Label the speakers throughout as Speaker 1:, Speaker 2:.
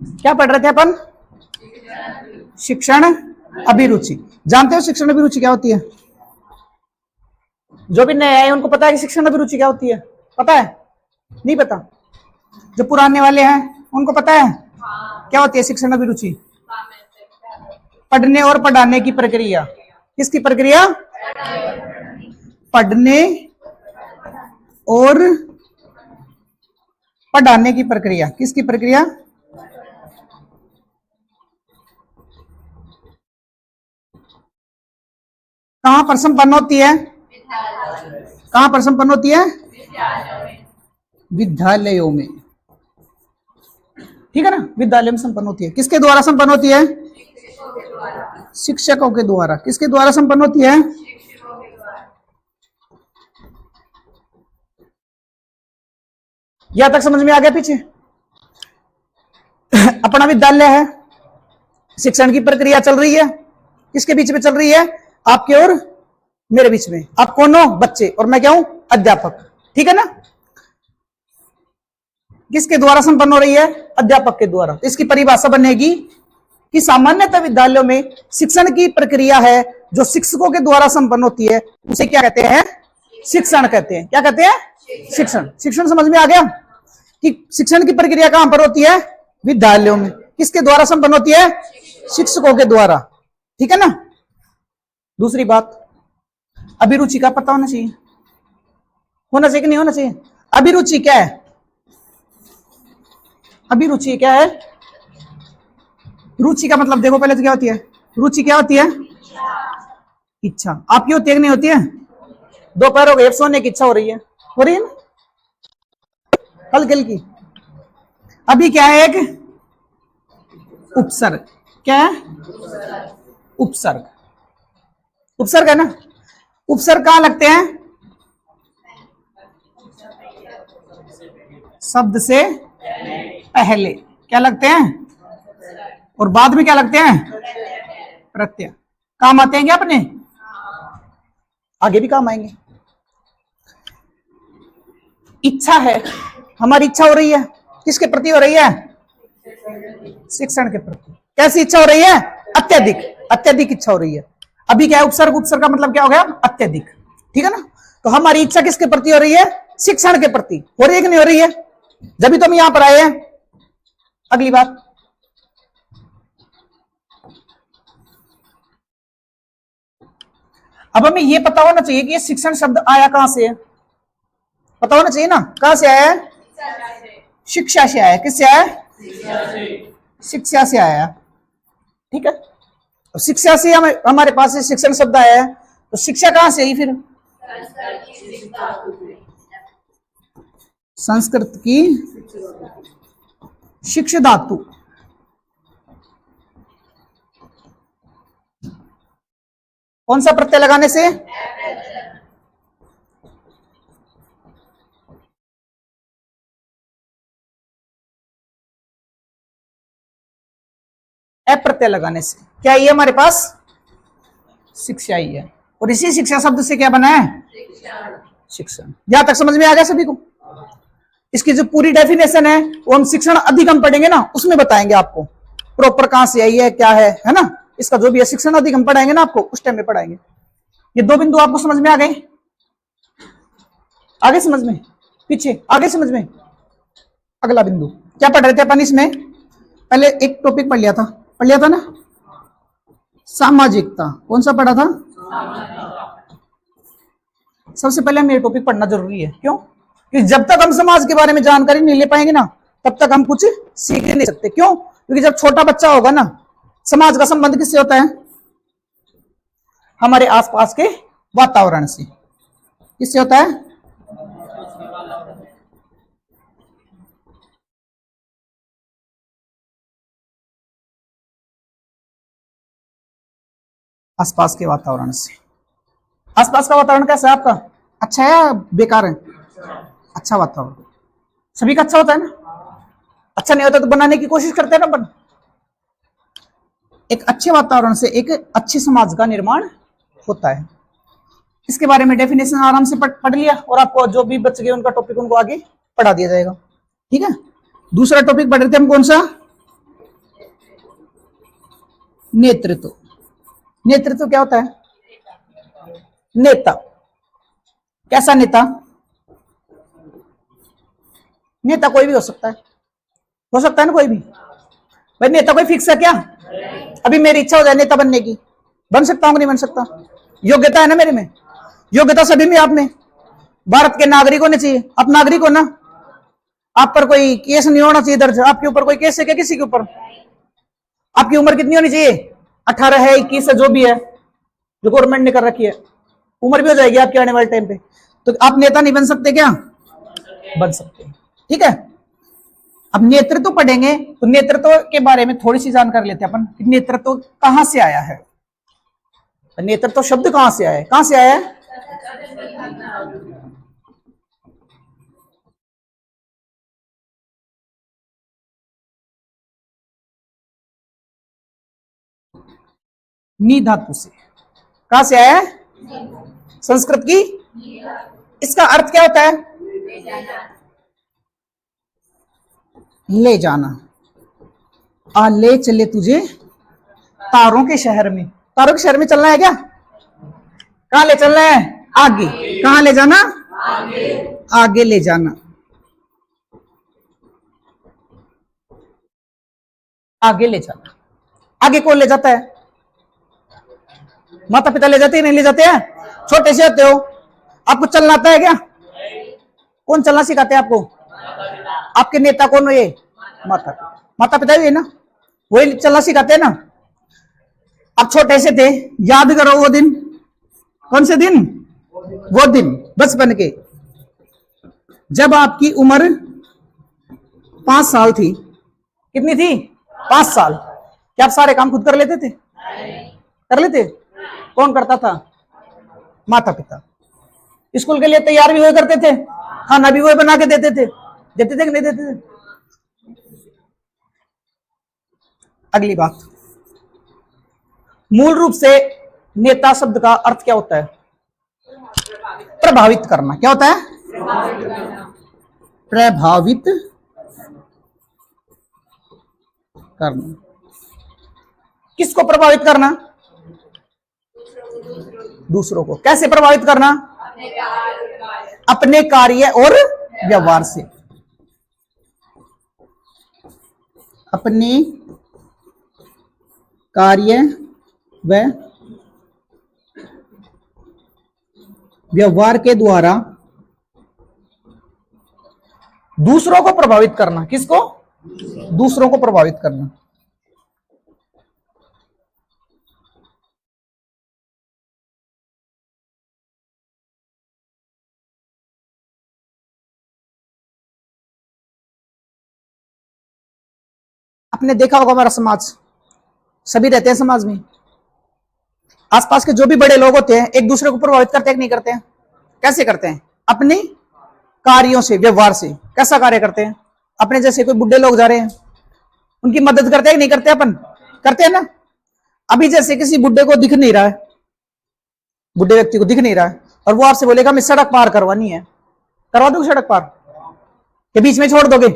Speaker 1: क्या पढ़ रहे थे अपन? शिक्षण अभिरुचि। जानते हो शिक्षण अभिरुचि क्या होती है? जो भी नए आए उनको पता है कि शिक्षण अभिरुचि क्या होती है? पता है? नहीं पता? जो पुराने वाले हैं उनको पता है क्या होती है शिक्षण अभिरुचि? पढ़ने और पढ़ाने की प्रक्रिया। किसकी प्रक्रिया? पढ़ने और पढ़ाने की प्रक्रिया। किसकी प्रक्रिया? कहां पर संपन्न होती है? कहां पर संपन्न होती है? विद्यालयों में। ठीक है ना? विद्यालय में संपन्न होती है। किसके द्वारा संपन्न होती है? शिक्षकों के द्वारा। किसके द्वारा संपन्न होती है? यहां तक समझ में आ गया? पीछे अपना विद्यालय है, शिक्षण की प्रक्रिया चल रही है। किसके बीच में चल रही है? आपके और मेरे बीच में। आप कौन हो? बच्चे। और मैं क्या हूं? अध्यापक। ठीक है ना? किसके द्वारा संपन्न हो रही है? अध्यापक के द्वारा। इसकी परिभाषा बनेगी कि सामान्यतः विद्यालयों में शिक्षण की प्रक्रिया है जो शिक्षकों के द्वारा संपन्न होती है, उसे क्या कहते हैं? शिक्षण कहते हैं। क्या कहते हैं? शिक्षण। शिक्षण समझ में आ गया कि शिक्षण की प्रक्रिया कहां पर होती है? विद्यालयों में। किसके द्वारा संपन्न होती है? शिक्षकों के द्वारा। ठीक है ना? दूसरी बात, अभिरुचि का पता होना चाहिए। होना चाहिए कि नहीं होना चाहिए? अभिरुचि क्या है? अभिरुचि क्या है? रुचि का मतलब देखो पहले तो क्या होती है? रुचि क्या होती है? इच्छा। आपकी होती है कि नहीं होती है? दोपहर हो गई, अब सोने की इच्छा हो रही है। हो रही है ना? हल्की हल्की। अभी क्या है? एक उपसर्ग। क्या है? उपसर्ग। उपसर्ग है ना? उपसर्ग कहां लगते हैं? शब्द से पहले। क्या लगते हैं? और बाद में क्या लगते हैं? प्रत्यय। काम आते हैं क्या अपने? आगे भी काम आएंगे। इच्छा है, हमारी इच्छा हो रही है। किसके प्रति हो रही है? शिक्षण के प्रति। कैसी इच्छा हो रही है? अत्यधिक। अत्यधिक इच्छा हो रही है। अभी क्या है? उपसर्ग। उपसर्ग का मतलब क्या हो गया? अत्यधिक। ठीक है ना? तो हमारी इच्छा किसके प्रति हो रही है? शिक्षण के प्रति। हो रही है कि नहीं हो रही है? जब भी तो हम यहां पर आए हैं। अगली बात, अब हमें यह पता होना चाहिए कि ये शिक्षण शब्द आया कहां से है। पता होना चाहिए ना कहां से आया है? शिक्षा से आया। किससे आया? शिक्षा से आया। ठीक है? तो शिक्षा से हमारे पास शिक्षण शब्द आया है, तो शिक्षा कहां से आई फिर? संस्कृत की शिक्ष धातु। कौन सा प्रत्यय लगाने से? अप्रत्यय लगाने से। क्या ये हमारे पास? शिक्षा ही है। और इसी शिक्षा शब्द से क्या बना है? शिक्षण। यहां तक समझ में आ गया सभी को? इसकी जो पूरी डेफिनेशन है वो हम शिक्षण अधिगम पढ़ेंगे ना, उसमें बताएंगे आपको प्रॉपर कहां से आई है, क्या है ना? इसका जो भी है शिक्षण अधिगम पढ़ाएंगे ना आपको, उस टाइम में पढ़ाएंगे। ये दो बिंदु आपको समझ में आ गए? आगे समझ में? पीछे? आगे समझ में? अगला बिंदु क्या पढ़ रहे थे अपन इसमें? पहले एक टॉपिक पढ़ लिया था ना, सामाजिकता। कौन सा पढ़ा था? सबसे पहले हमें ये टॉपिक पढ़ना जरूरी है। क्यों? कि जब तक हम समाज के बारे में जानकारी नहीं ले पाएंगे ना, तब तक हम कुछ सीख नहीं सकते। क्यों? क्योंकि जब छोटा बच्चा होगा ना, समाज का संबंध किससे होता है? हमारे आसपास के वातावरण से। किससे होता है? आसपास के वातावरण से। आसपास का वातावरण कैसा है आपका? अच्छा है या बेकार है? अच्छा वातावरण सभी का अच्छा होता है ना? अच्छा नहीं होता तो बनाने की कोशिश करते हैं ना अपन। एक अच्छे वातावरण से एक अच्छे समाज का निर्माण होता है। इसके बारे में डेफिनेशन आराम से पढ़ लिया, और आपको जो भी बच गए उनका टॉपिक उनको आगे पढ़ा दिया जाएगा। ठीक है? दूसरा टॉपिक पढ़ रहे थे हम, कौन सा? नेतृत्व। नेतृत्व क्या होता है? नेता। कैसा नेता? नेता कोई भी हो सकता है ना कोई भी। भाई नेता कोई फिक्स है क्या? अभी मेरी इच्छा हो जाए नेता बनने की, बन सकता हूँ कि नहीं बन सकता? योग्यता है ना मेरे में, योग्यता सभी में, आप में। भारत के नागरिक होने चाहिए, आप नागरिक हो ना, आप पर कोई केस नहीं होना चाहिए दर्ज। आपके ऊपर कोई केस है क्या किसी के ऊपर? आपकी उम्र कितनी होनी चाहिए? 18 है, 21 है, जो भी है, जो गवर्नमेंट ने कर रखी है, उम्र भी हो जाएगी आपके आने वाले टाइम पे। तो आप नेता नहीं बन सकते क्या? बन सकते हैं, ठीक है। अब नेतृत्व पढ़ेंगे तो नेतृत्व के बारे में थोड़ी सी जानकारी लेते हैं अपन। नेतृत्व कहां से आया है? नेतृत्व शब्द कहां से आया है? कहां से आया है? नी धातु से। कहां से आया है? संस्कृत की। इसका अर्थ क्या होता है? ले जाना। आ ले चले तुझे तारों के शहर में। तारों के शहर में चलना है क्या? कहां ले चलना है? आगे। कहां ले जाना? आगे ले जाना। आगे ले जाना। आगे कौन ले जाता है? माता पिता ले जाते हैं, नहीं ले जाते हैं? छोटे से होते हो, आपको चलना आता है क्या? कौन चलना सिखाते हैं आपको? आपके नेता कौन हो? ये माता पिता। माता पिता ही है ना, वही चलना सिखाते हैं ना। आप छोटे से थे, याद करो वो दिन। कौन से दिन? वो दिन बचपन के, जब आपकी उम्र 5 साल थी। कितनी थी? 5 साल। क्या आप सारे काम खुद कर लेते थे? कर लेते? कौन करता था? माता पिता। स्कूल के लिए तैयार भी वही करते थे, खाना भी वही बना के देते थे कि नहीं देते थे? अगली बात, मूल रूप से नेता शब्द का अर्थ क्या होता है? प्रभावित करना। क्या होता है? प्रभावित करना। किसको प्रभावित करना? दूसरों को। कैसे प्रभावित करना? अपने कार्य और व्यवहार से। अपने कार्य व व्यवहार के द्वारा दूसरों को प्रभावित करना। किसको? दूसरों को प्रभावित करना। आपने देखा होगा हमारा समाज, सभी रहते हैं समाज में, आसपास के जो भी बड़े लोग होते हैं एक दूसरे को प्रभावित करते हैं कि नहीं करते हैं? कैसे करते हैं? अपने कार्यों से, व्यवहार से। कैसा कार्य करते हैं? अपने जैसे कोई बुढ़े लोग जा रहे हैं, उनकी मदद करते हैं कि नहीं करते? अपन करते हैं ना। अभी जैसे किसी बुढ़े को दिख नहीं रहा है, बुढ़े व्यक्ति को दिख नहीं रहा है, और वो आपसे बोलेगा मैं सड़क पार करवानी है, करवा दोगे सड़क पार? के बीच में छोड़ दोगे?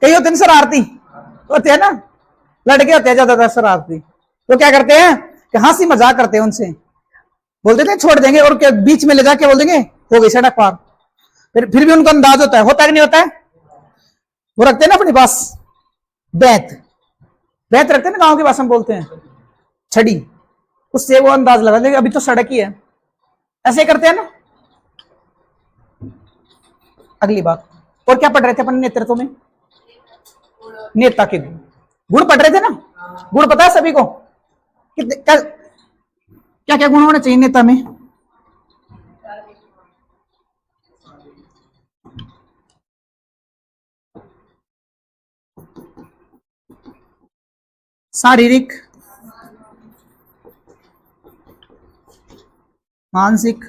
Speaker 1: कई होते हैं शरारती, होते हैं ना, लड़के होते हैं ज्यादातर शरारती, तो क्या करते हैं कि हंसी मजाक करते हैं उनसे, बोल देते हैं छोड़ देंगे, और क्या बीच में ले जाके बोल देंगे हो गई सड़क पार। फिर भी उनको अंदाज होता है कि नहीं होता है? वो रखते हैं ना अपने पास बैत, बैत रखते हैं ना, गांव की भाषा में बोलते हैं छड़ी, उससे वो अंदाज लगा देंगे अभी तो सड़क ही है। ऐसे करते हैं ना। अगली बात, और क्या पढ़ रहे थे अपन नेतृत्व में? नेता के गुण। गुण पढ़ रहे थे ना। गुण पता है सभी को? क्या क्या गुण होने चाहिए नेता में? शारीरिक, मानसिक,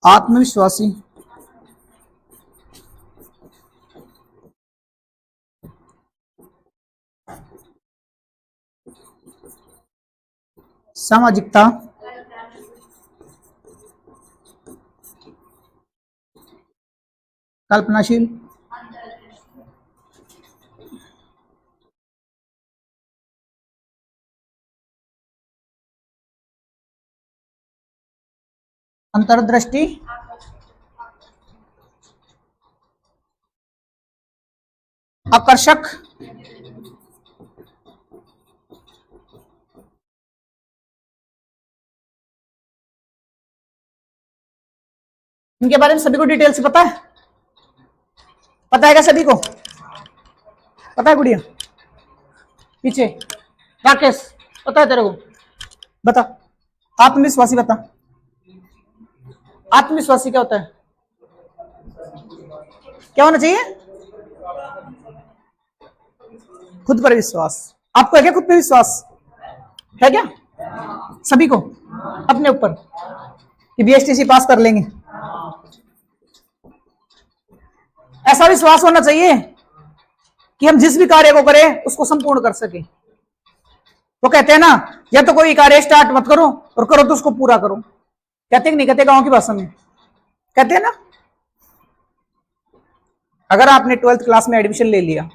Speaker 1: आत्मविश्वासी, सामाजिकता, कल्पनाशील, अंतर्दृष्टि, आकर्षक, इनके बारे में सभी को डिटेल से पता है? पता है क्या सभी को? पता है गुड़िया? पीछे राकेश पता है तेरे को? बता। आत्मविश्वासी बता। आत्मविश्वासी क्या होता है? क्या होना चाहिए? खुद पर विश्वास। आपको है क्या खुद पर विश्वास? है क्या सभी को अपने ऊपर कि बीएसटीसी पास कर लेंगे? ऐसा विश्वास होना चाहिए कि हम जिस भी कार्य को करें उसको संपूर्ण कर सके। वो कहते हैं ना, या तो कोई कार्य स्टार्ट मत करो और करो तो उसको पूरा करो। कहते कि नहीं कहते? गांव की भाषा में कहते हैं ना। अगर आपने 12th क्लास में एडमिशन ले लिया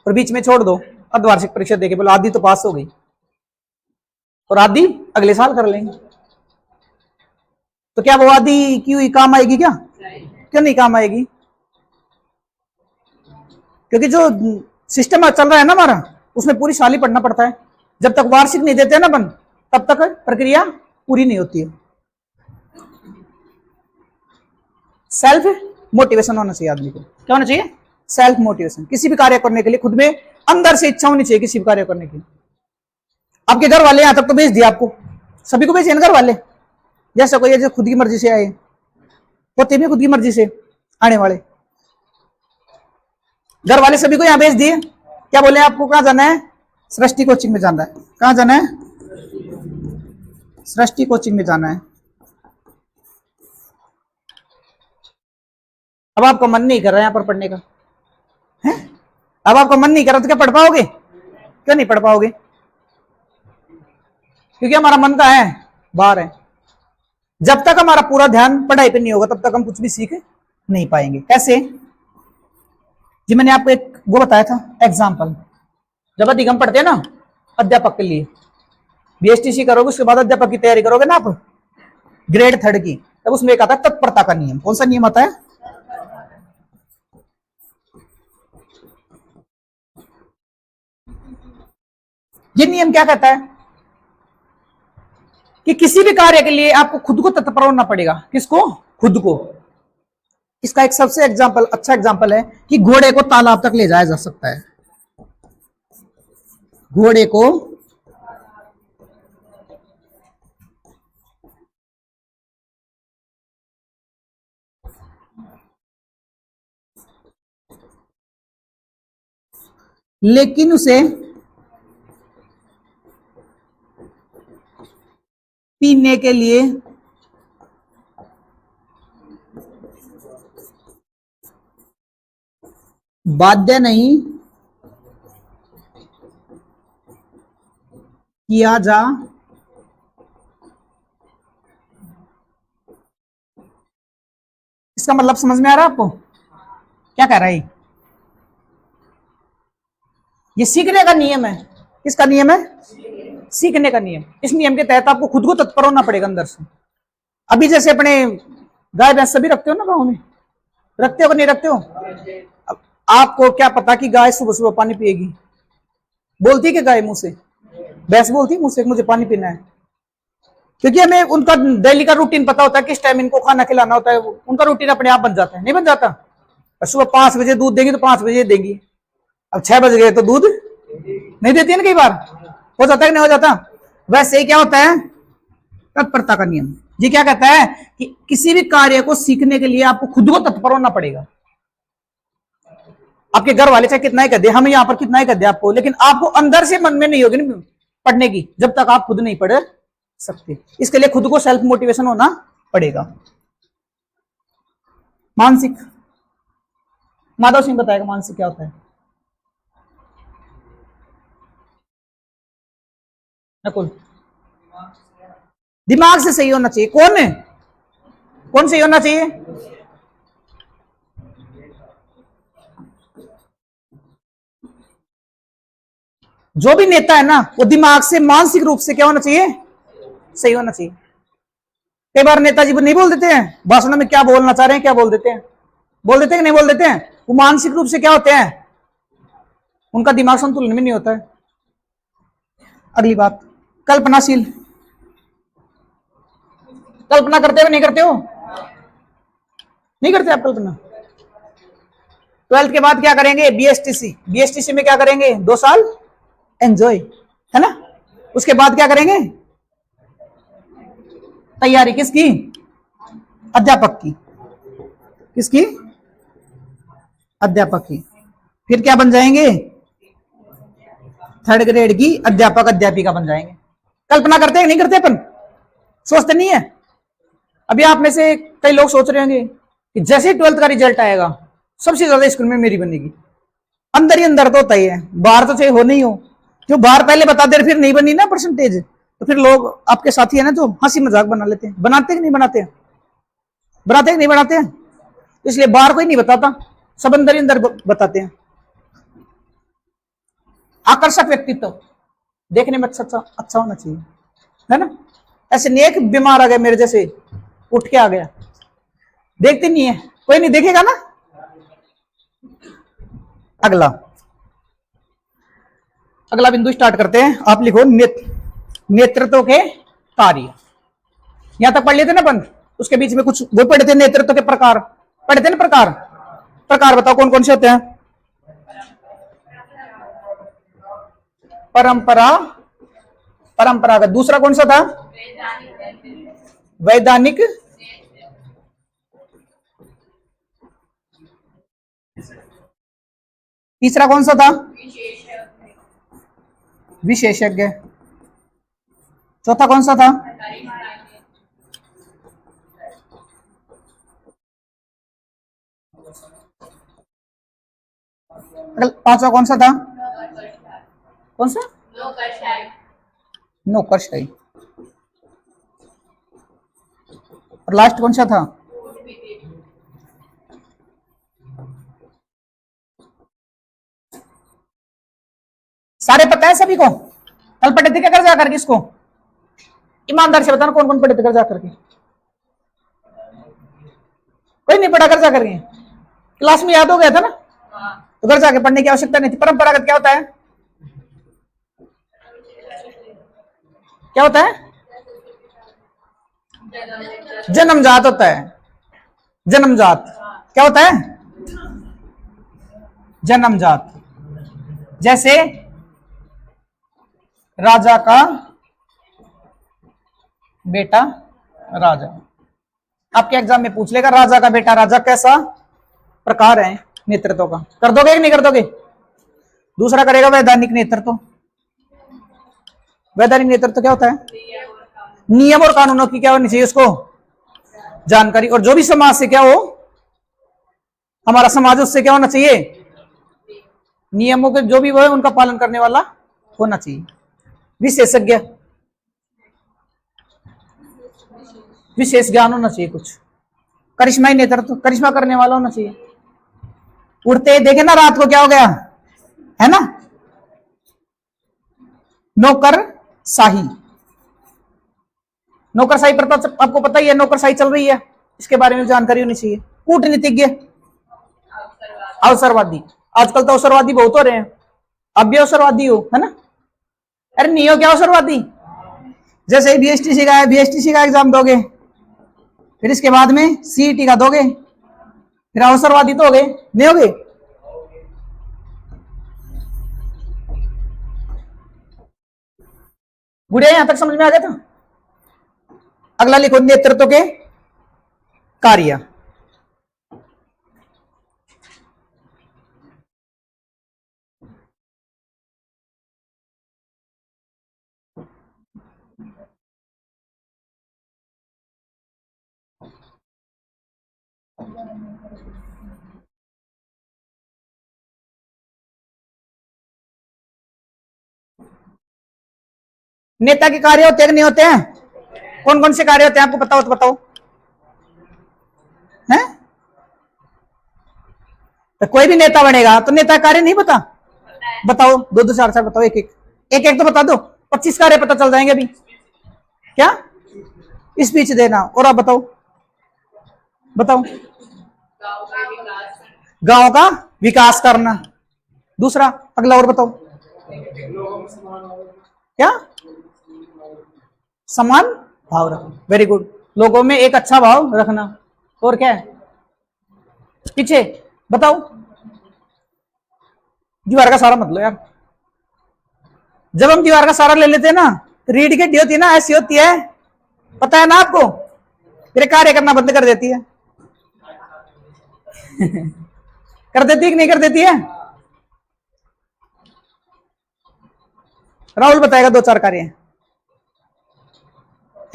Speaker 1: और बीच में छोड़ दो, अर्धवार्षिक परीक्षा देके बोलो आधी तो पास हो गई और आधी अगले साल कर लेंगे, तो क्या वो आधी की हुई काम आएगी? क्या क्यों नहीं काम आएगी? क्योंकि जो सिस्टम चल रहा है ना हमारा, उसमें पूरी साल ही पढ़ना पड़ता है। जब तक वार्षिक नहीं देते ना बन, तब तक प्रक्रिया पूरी नहीं होती है। सेल्फ मोटिवेशन होना चाहिए आदमी को। क्या होना चाहिए? Self motivation. किसी भी कार्य करने के लिए खुद में अंदर से इच्छा होनी चाहिए किसी भी कार्य करने की। आपके घर वाले यहां तक तो भेज दिया आपको, सभी को भेजे घर वाले। जैसा कोई जो खुद की मर्जी से आए, होते भी खुद की मर्जी से आने वाले घर वाले सभी को यहां भेज दिए। क्या बोले आपको? कहां जाना है? सृष्टि कोचिंग में जाना है। कहां जाना है? सृष्टि कोचिंग में जाना है। अब आपका मन नहीं कर रहा है यहां पर पढ़ने का है? अब आपका मन नहीं कर रहा तो क्या पढ़ पाओगे? क्यों नहीं पढ़ पाओगे? क्योंकि हमारा मन का है बाहर है। जब तक हमारा पूरा ध्यान पढ़ाई पे नहीं होगा तब तक हम कुछ भी सीख नहीं पाएंगे। कैसे जी? मैंने आपको एक वो बताया था एग्जाम्पल। जब अधिगम पढ़ते हैं ना अध्यापक के लिए, बीएसटीसी करोगे उसके बाद अध्यापक की तैयारी करोगे ना आप ग्रेड 3 की, तब उसमें एक आता है तत्परता का नियम। कौन सा नियम आता है? ये नियम क्या कहता है कि किसी भी कार्य के लिए आपको खुद को तत्पर होना पड़ेगा। किसको? खुद को। इसका एक सबसे एग्जाम्पल, अच्छा एग्जाम्पल है कि घोड़े को तालाब तक ले जाया जा सकता है। घोड़े को लेकिन उसे पीने के लिए बाध्य नहीं किया जा इसका मतलब समझ में आ रहा है आपको? क्या कह रहा है ये सीखने का नियम है। किसका नियम है? सीखने का नियम। इस नियम के तहत आपको खुद को तत्पर होना पड़ेगा अंदर से। अभी जैसे अपने गाय भैंस सभी रखते हो ना गांव में, रखते हो कि नहीं रखते हो? अब आपको क्या पता कि गाय सुबह सुबह पानी पिएगी? बोलती है कि गाय मुंह से? भैंस बोलती है मुंह से मुझे पानी पीना है? क्योंकि हमें उनका डेली का रूटीन पता होता है, किस टाइम इनको खाना खिलाना होता है। उनका रूटीन अपने आप बन जाता है। नहीं बन जाता? सुबह 5 बजे दूध देंगी तो 5 बजे देंगी। अब 6 बज गए तो दूध नहीं देती है ना। कई बार हो जाता है कि नहीं हो जाता? वैसे ही क्या होता है? तत्परता का नियम। ये क्या कहता है कि किसी भी कार्य को सीखने के लिए आपको खुद को तत्पर होना पड़ेगा। आपके घर वाले चाहे कितना ही कर दे, हम यहां पर कितना ही कर दे आपको, लेकिन आपको अंदर से मन में नहीं होगी ना पढ़ने की जब तक आप खुद नहीं पढ़ सकते। इसके लिए खुद को सेल्फ मोटिवेशन होना पड़ेगा। मानसिक, माधव सिंह बताएगा मानसिक क्या होता है। नकुल, दिमाग से सही होना चाहिए। कौन है? कौन सही होना चाहिए? जो भी नेता है ना वो दिमाग से मानसिक रूप से क्या होना चाहिए? सही होना चाहिए। कई बार नेताजी नहीं बोल देते हैं भाषणों में क्या बोलना चाह रहे हैं, क्या बोल देते हैं, बोल देते हैं कि नहीं बोल देते हैं। वो मानसिक रूप से क्या होते हैं, उनका दिमाग संतुलन में नहीं होता है। अगली बात, कल्पनाशील। कल्पना करते हो नहीं करते हो? नहीं करते आप कल्पना। 12th के बाद क्या करेंगे, बीएसटीसी। बीएसटीसी में क्या करेंगे, 2 साल एंजॉय, है ना। उसके बाद क्या करेंगे, तैयारी किसकी, अध्यापक की। किसकी, अध्यापक की। फिर क्या बन जाएंगे, 3rd ग्रेड की अध्यापक अध्यापिका बन जाएंगे। कल्पना करते हैं नहीं करते अपन, सोचते नहीं है। अभी आप में से कई लोग सोच रहे होंगे कि जैसे 12th का रिजल्ट आएगा सबसे ज्यादा स्कूल में मेरी बनेगी। अंदर ही अंदर तो होता ही है, बाहर तो चाहे हो नहीं हो। क्यों, बाहर पहले बता दे फिर नहीं बनी ना परसेंटेज, तो फिर लोग आपके साथी है ना जो हंसी मजाक बना लेते हैं। बनाते कि नहीं बनाते हैं, बनाते कि नहीं बनाते हैं। इसलिए बाहर कोई नहीं बताता, सब अंदर ही अंदर बताते हैं। आकर्षक व्यक्तित्व, देखने में अच्छा होना चाहिए, है ना। ऐसे नहीं है कि बीमार आ गए मेरे जैसे, उठ के आ गया, देखते नहीं है, कोई नहीं देखेगा ना। अगला बिंदु स्टार्ट करते हैं। आप लिखो नेतृत्व के कार्य। यहां तक पढ़ लेते ना अपन, उसके बीच में कुछ वो पढ़े थे, नेतृत्व के प्रकार पढ़े थे ना। प्रकार बताओ कौन कौन से होते हैं। परंपरागत। दूसरा कौन सा था, वैधानिक। तीसरा कौन सा था, विशेषज्ञ। चौथा कौन सा था, पांचवा कौन सा था, कौन सा, नौकरशाही। और लास्ट कौन सा था, सारे पता है सभी को। कल पढ़े थे क्या कर जाकर के, इसको ईमानदार से बताना कौन कौन पढ़े थे कर जाकर के। कोई नहीं पढ़ा कर जाकर के, क्लास में याद हो गया था ना, तो घर जाके पढ़ने की आवश्यकता नहीं थी। परंपरागत क्या होता है, क्या होता है, जन्मजात होता है। जन्मजात क्या होता है, जन्मजात। जैसे राजा का बेटा राजा, आपके एग्जाम में पूछ लेगा राजा का बेटा राजा कैसा प्रकार है नेतृत्व का। कर दोगे कि नहीं कर दोगे। दूसरा करेगा वैधानिक नेतृत्व। वैधानिक नेतृत्व क्या होता है, नियम और कानूनों की क्या होनी चाहिए उसको जानकारी, और जो भी समाज से क्या हो, हमारा समाज उससे क्या होना चाहिए, नियमों के जो भी वो है उनका पालन करने वाला होना चाहिए। विशेषज्ञ, विशेष ज्ञान होना चाहिए कुछ। करिश्माई नेतृत्व, करिश्मा करने वाला होना चाहिए। उड़ते देखे ना रात को क्या हो गया, है ना। नौकरशाही, नौकरशाही प्रथा आपको पता ही है, नौकरशाही चल रही है, इसके बारे में जानकारी होनी चाहिए। कूटनीतिज्ञ, अवसरवादी। आजकल तो अवसरवादी बहुत हो रहे हैं, अब भी अवसरवादी हो, है ना। अरे नहीं हो क्या अवसरवादी, जैसे बीएसटीसी का है, बीएसटीसी का एग्जाम दोगे, फिर इसके बाद में सीईटी का दोगे, फिर अवसरवादी तो हो गए, नहीं हो गए। गुड़िया यहां तक समझ में आ गया था। अगला लिखो नेतृत्व के कार्य। नेता के कार्य होते हैं कि नहीं होते हैं, कौन कौन से कार्य होते हैं आपको पता हो तो बताओ, हैं। तो कोई भी नेता बनेगा तो नेता कार्य नहीं पता, बताओ, दो दो चार चार बताओ, एक एक तो बता दो, 25 कार्य पता चल जाएंगे अभी। क्या स्पीच देना। और आप बताओ बताओ। गांव का विकास करना। दूसरा अगला और बताओ क्या? समान भाव रखना। Very good. लोगों में एक अच्छा भाव रखना। और क्या है पीछे बताओ? दीवार का सहारा मत लो यार। जब हम दीवार का सहारा ले लेते हैं ना, रीढ़ की हड्डी होती है ना, ऐसी होती है, पता है ना आपको? फिर कार्य करना बंद कर देती है। कर देती है कि नहीं कर देती है? राहुल बताएगा दो चार कार्य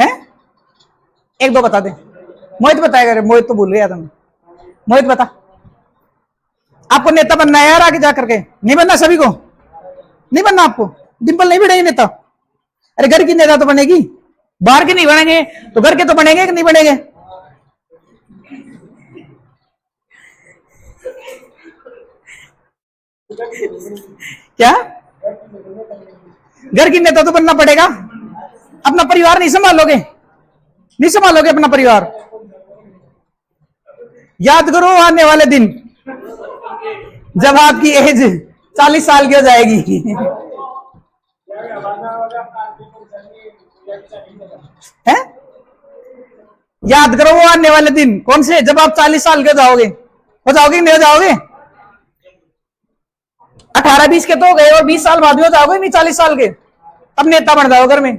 Speaker 1: हैं, एक दो बता दे। मोहित बताएगा। मोहित तो भूल गया तुम। मोहित बता। आपको नेता बनना है यार, आगे जाकर के। नहीं बनना सभी को? नहीं बनना आपको? डिंपल नहीं बनेगी नेता? अरे घर की नेता तो बनेगी, बाहर के नहीं बनेंगे तो घर के तो बनेंगे कि नहीं बनेंगे? क्या? घर की नेता तो बनना पड़ेगा। अपना परिवार नहीं संभालोगे? नहीं संभालोगे अपना परिवार? याद करो आने वाले दिन जब आपकी एज 40 साल की हो जाएगी। है? याद करो वो आने वाले दिन। कौन से? जब आप 40 साल के हो जाओगे नहीं हो जाओगे? 18-20 के तो हो गए और 20 साल बाद में हो जाओगे नहीं 40 साल के। अब नेता बन जाओ घर में।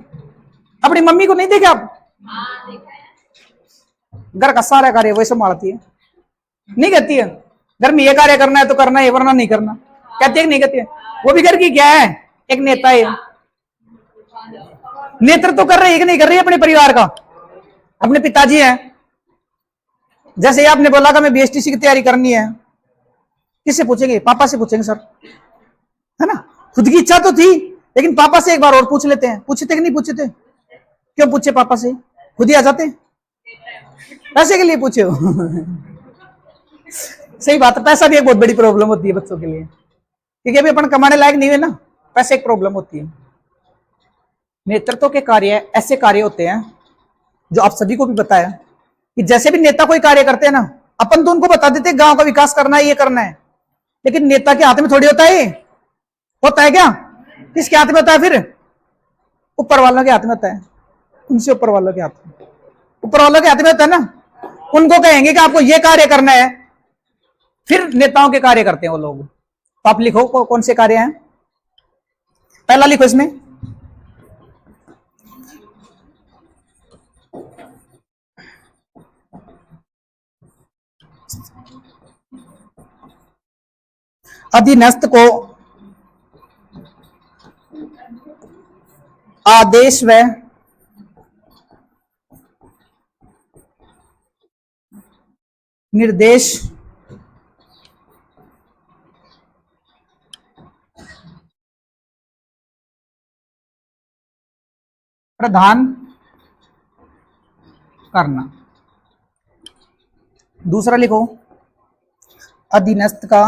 Speaker 1: अपनी मम्मी को नहीं देखे आप? घर का सारा कार्य वही संभालती है। नहीं कहती है घर में ये कार्य करना है तो करना है वरना नहीं करना? कहती है कि नहीं कहती है? वो भी घर की क्या है, एक नेता है। नेतृत्व तो कर रही है कि नहीं कर रही है अपने परिवार का? अपने पिताजी हैं। जैसे ही आपने बोला कि मैं बीएसटीसी की तैयारी करनी है, किससे पूछेंगे? पापा से पूछेंगे सर, है ना? खुद की इच्छा तो थी लेकिन पापा से एक बार और पूछ लेते हैं। पूछते कि नहीं पूछते? क्यों पूछे पापा से? खुद ही आ जाते। पैसे के लिए पूछे हो? सही बात है। पैसा भी एक बहुत बड़ी प्रॉब्लम होती है बच्चों के लिए, क्योंकि अभी अपन कमाने लायक नहीं है ना, पैसे एक प्रॉब्लम होती है। नेतृत्व के कार्य ऐसे कार्य होते हैं जो आप सभी को भी पता है कि जैसे भी नेता कोई कार्य करते हैं ना, अपन तो उनको बता देते हैं गांव का विकास करना है, ये करना है, लेकिन नेता के हाथ में थोड़ी होता है। होता है क्या? किसके हाथ में होता है? फिर ऊपर वालों के हाथ में होता है। उनसे ऊपर वालों के हाथ में, ऊपर वालों के हाथ में होता है ना। उनको कहेंगे कि आपको ये कार्य करना है, फिर नेताओं के कार्य करते हैं वो लोग। तो आप लिखो कौन से कार्य हैं। पहला लिखो इसमें, अधीनस्थ को आदेश व निर्देश प्रदान करना। दूसरा लिखो, अधीनस्थ का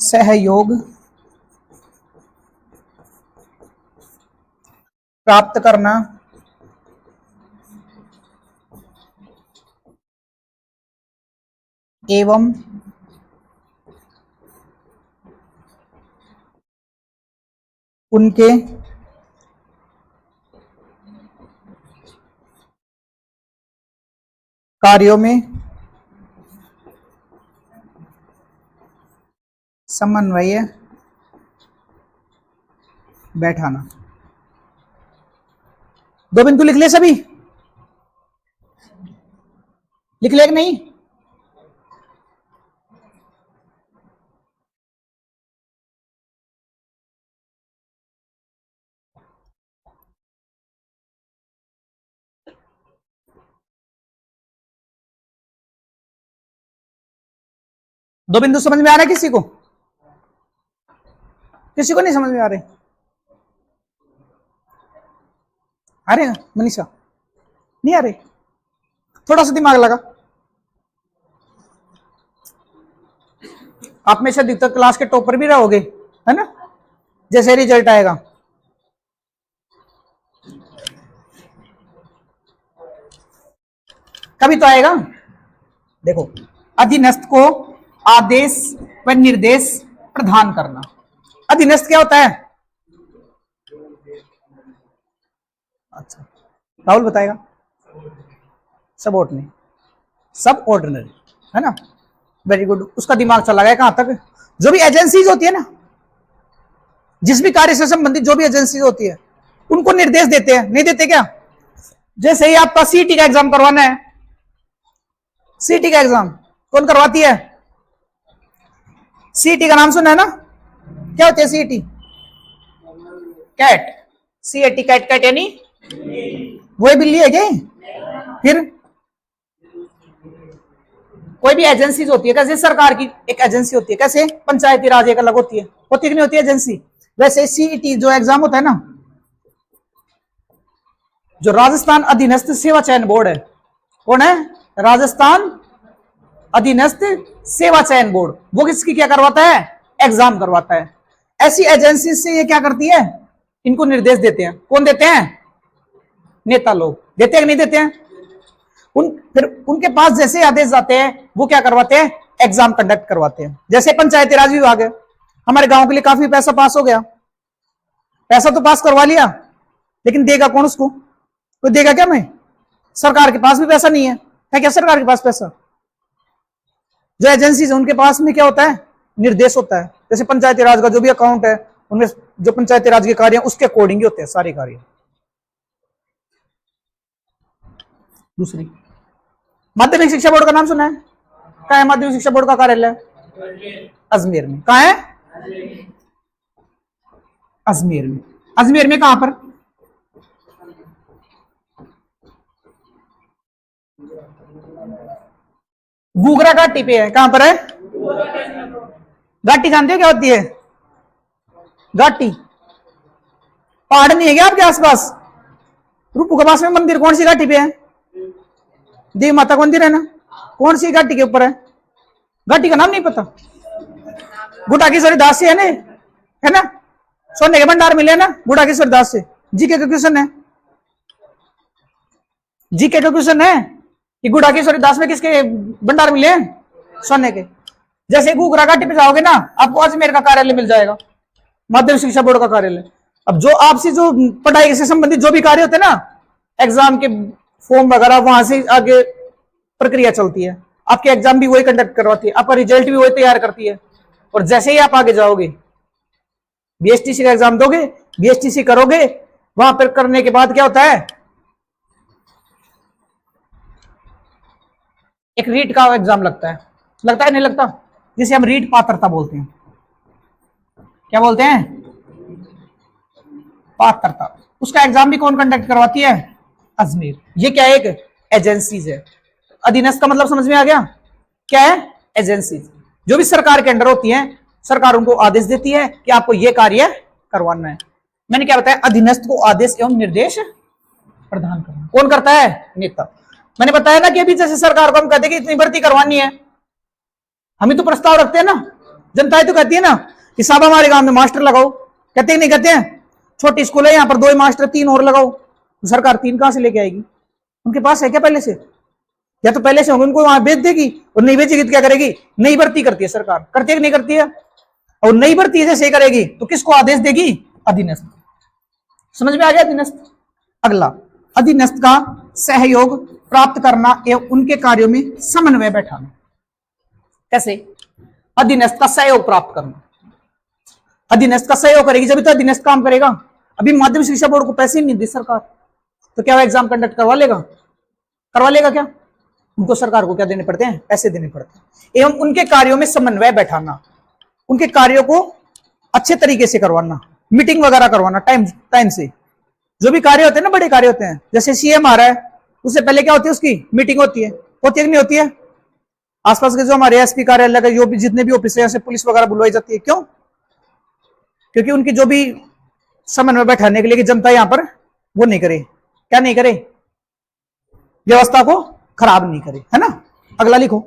Speaker 1: सहयोग प्राप्त करना एवं उनके कार्यों में समन्वय बैठाना। दो बिंदु लिख ले सभी? लिख ले कि नहीं? दो बिंदु समझ में आ रहा है किसी को? किसी को नहीं समझ में आ रहे? आ रहे मनीषा? नहीं आ रहे? थोड़ा सा दिमाग लगा। आप में से अधिकतर क्लास के टॉपर भी रहोगे, है ना, जैसे रिजल्ट आएगा। कभी तो आएगा। देखो, अधीनस्थ को आदेश व निर्देश प्रदान करना। अधीनस्थ क्या होता है? अच्छा, राहुल बताएगा। सब ऑर्डिनरी, सब ऑर्डिनरी, है ना, वेरी गुड। उसका दिमाग चला गया कहां तक? जो भी एजेंसीज होती है ना, जिस भी कार्य से संबंधित जो भी एजेंसीज होती है, उनको निर्देश देते हैं, नहीं देते क्या? जैसे ही आपका सीटी का एग्जाम करवाना है, सीटी का एग्जाम कौन करवाती है? सीटी का नाम सुना है ना? क्या होती है सीटी? कैट, सीएटी, कैट, कैट यानी वही बिल्ली है क्या? फिर कोई भी एजेंसी होती है, कैसे सरकार की एक एजेंसी होती है, कैसे पंचायती राज एक अलग होती है कि नहीं होती है एजेंसी? वैसे सीईटी जो एग्जाम होता है ना, जो राजस्थान अधीनस्थ सेवा चयन बोर्ड है, कौन है? राजस्थान अधीनस्थ सेवा चयन बोर्ड, वो किसकी क्या करवाता है? एग्जाम करवाता है। ऐसी एजेंसी से ये क्या करती है? इनको निर्देश देते हैं। कौन देते हैं? नेता लोग देते हैं कि नहीं देते हैं? फिर उनके पास जैसे आदेश जाते हैं, वो क्या करवाते हैं? एग्जाम कंडक्ट करवाते हैं। जैसे पंचायती राज विभाग है, हमारे गांव के लिए काफी पैसा पास हो गया, पैसा तो पास करवा लिया, लेकिन देगा कौन उसको? कोई देगा क्या? मैं, सरकार के पास भी पैसा नहीं है क्या सरकार के पास पैसा? जो एजेंसीज है उनके पास में क्या होता है? निर्देश होता है। जैसे पंचायती राज का जो भी अकाउंट है, उनमें जो पंचायती राज के कार्य हैं उसके अकॉर्डिंग ही होते हैं सारे कार्य। दूसरी, माध्यमिक शिक्षा बोर्ड का नाम सुना है? कहाँ है माध्यमिक शिक्षा बोर्ड का कार्यालय? अजमेर में। कहाँ है? अजमेर में। अजमेर में कहां पर? घूघरा घाटी पे है। कहां पर है? घाटी जानते हो क्या होती है? घाटी पहाड़ नहीं है क्या आपके आसपास? रूपू के पास में मंदिर कौन सी घाटी पे है? देवी माता का मंदिर है ना, कौन सी घाटी के ऊपर है? घाटी का नाम नहीं पता? गुटाकेश्वरी दास से है ना, सोने के भंडार मिले ना गुटाकेश्वरी दास से। जीके का क्वेश्चन है, जीके का क्वेश्चन है कि गुटाकेश्वरी दास में किसके भंडार मिले हैं? सोने के। जैसे घूघरा घाटी पे जाओगे ना, आपको अजमेर का कार्यालय मिल जाएगा, माध्यमिक शिक्षा बोर्ड का कार्यालय। अब जो आपसे जो पढ़ाई से संबंधित जो भी कार्य होते हैं ना, एग्जाम के फॉर्म वगैरह, वहां से आगे प्रक्रिया चलती है। आपके एग्जाम भी वही कंडक्ट करवाती है, आपका रिजल्ट भी वही तैयार करती है। और जैसे ही आप आगे जाओगे, बीएसटीसी का एग्जाम दोगे, बीएसटीसी करोगे, वहां पर करने के बाद क्या होता है? एक रीट का एग्जाम लगता है नहीं लगता? जिसे हम रीट पात्रता बोलते हैं। क्या बोलते हैं? पात्रता। उसका एग्जाम भी कौन कंडक्ट करवाती है? अजमेर। ये क्या है? एक एजेंसीज है। अधीनस्थ का मतलब समझ में आ गया? क्या है? एजेंसीज। जो भी सरकार के अंडर होती है, सरकार उनको आदेश देती है कि आपको यह कार्य करवाना है। मैंने क्या बताया? अधीनस्थ को आदेश एवं निर्देश प्रदान करना। कौन करता है? नेता। मैंने बताया ना कि अभी जैसे सरकार को हम कहते हैं कि इतनी भर्ती करवानी है, हम ही तो प्रस्ताव रखते हैं ना, जनता ही तो कहती है ना कि साहब हमारे गांव में मास्टर लगाओ। कहते हैं नहीं कहते हैं? छोटी स्कूल है, यहाँ पर 2 मास्टर 3 और लगाओ। तो सरकार 3 कहां से लेके आएगी? उनके पास है क्या पहले से? या तो पहले से होंगे, उनको वहां भेज देगी, और नहीं भेजेगी तो क्या करेगी? नई भर्ती करती है सरकार। करती है कि नहीं करती है? और नई भर्ती जैसे करेगी तो किसको आदेश देगी? अधीनस्थ। समझ में आ गया? अधीनस्थ। अगला, अधीनस्थ का सहयोग प्राप्त करना एवं उनके कार्यों में समन्वय बैठाना। कैसे? अधीनस्थ का सहयोग प्राप्त करना। अधीनस्थ का सहयोग करेगी जब तो अधीनस्थ काम करेगा। अभी माध्यमिक शिक्षा बोर्ड को पैसे ही नहीं दी सरकार, तो क्या वो एग्जाम कंडक्ट करवा लेगा? क्या? उनको सरकार को क्या देने पड़ते हैं? पैसे देने पड़ते हैं। एवं उनके कार्यों में समन्वय बैठाना, उनके कार्यों को अच्छे तरीके से करवाना, मीटिंग वगैरह करवाना टाइम से। जो भी कार्य होते हैं ना, बड़े कार्य होते हैं, जैसे सीएम आ रहा है, उससे पहले क्या होती है? उसकी मीटिंग होती है कि नहीं होती है? आसपास के जो हमारे एसपी कार्यालय का जो भी जितने भी ऑफिस है, से पुलिस वगैरह बुलवाई जाती है। क्यों? क्योंकि उनकी जो भी समन्वय बैठाने के लिए कि जनता यहां पर वो नहीं करे, क्या नहीं करे? व्यवस्था को खराब नहीं करे, है ना। अगला लिखो।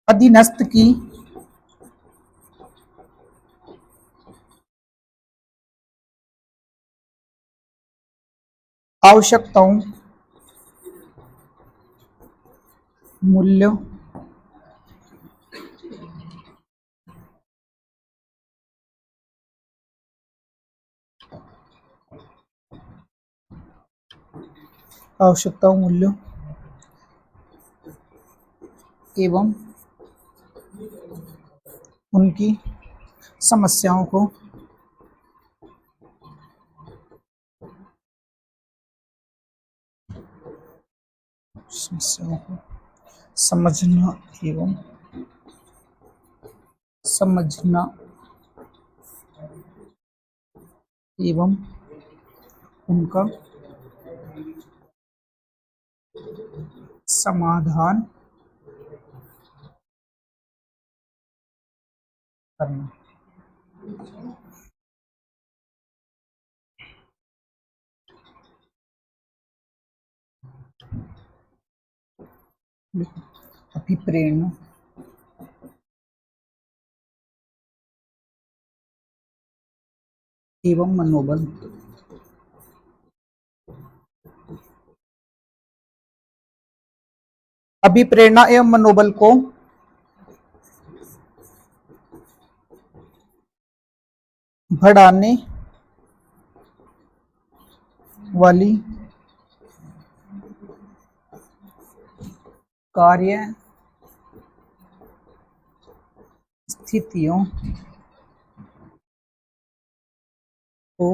Speaker 1: अधीनस्थ की आवश्यकताओं, मूल्य, आवश्यकताओं, मूल्य एवं उनकी समस्याओं को समझना एवं समझना एवं उनका समाधान करना। अभिप्रेरणा एवं मनोबल, अभिप्रेरणा एवं मनोबल को बढ़ाने वाली कार्य स्थितियों को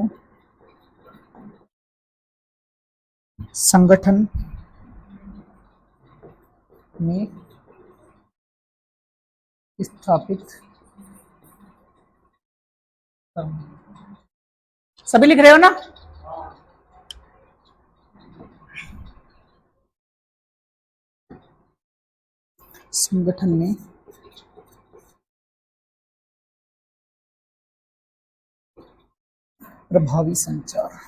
Speaker 1: संगठन में स्थापित करना। सभी लिख रहे हो ना? संगठन में प्रभावी संचार,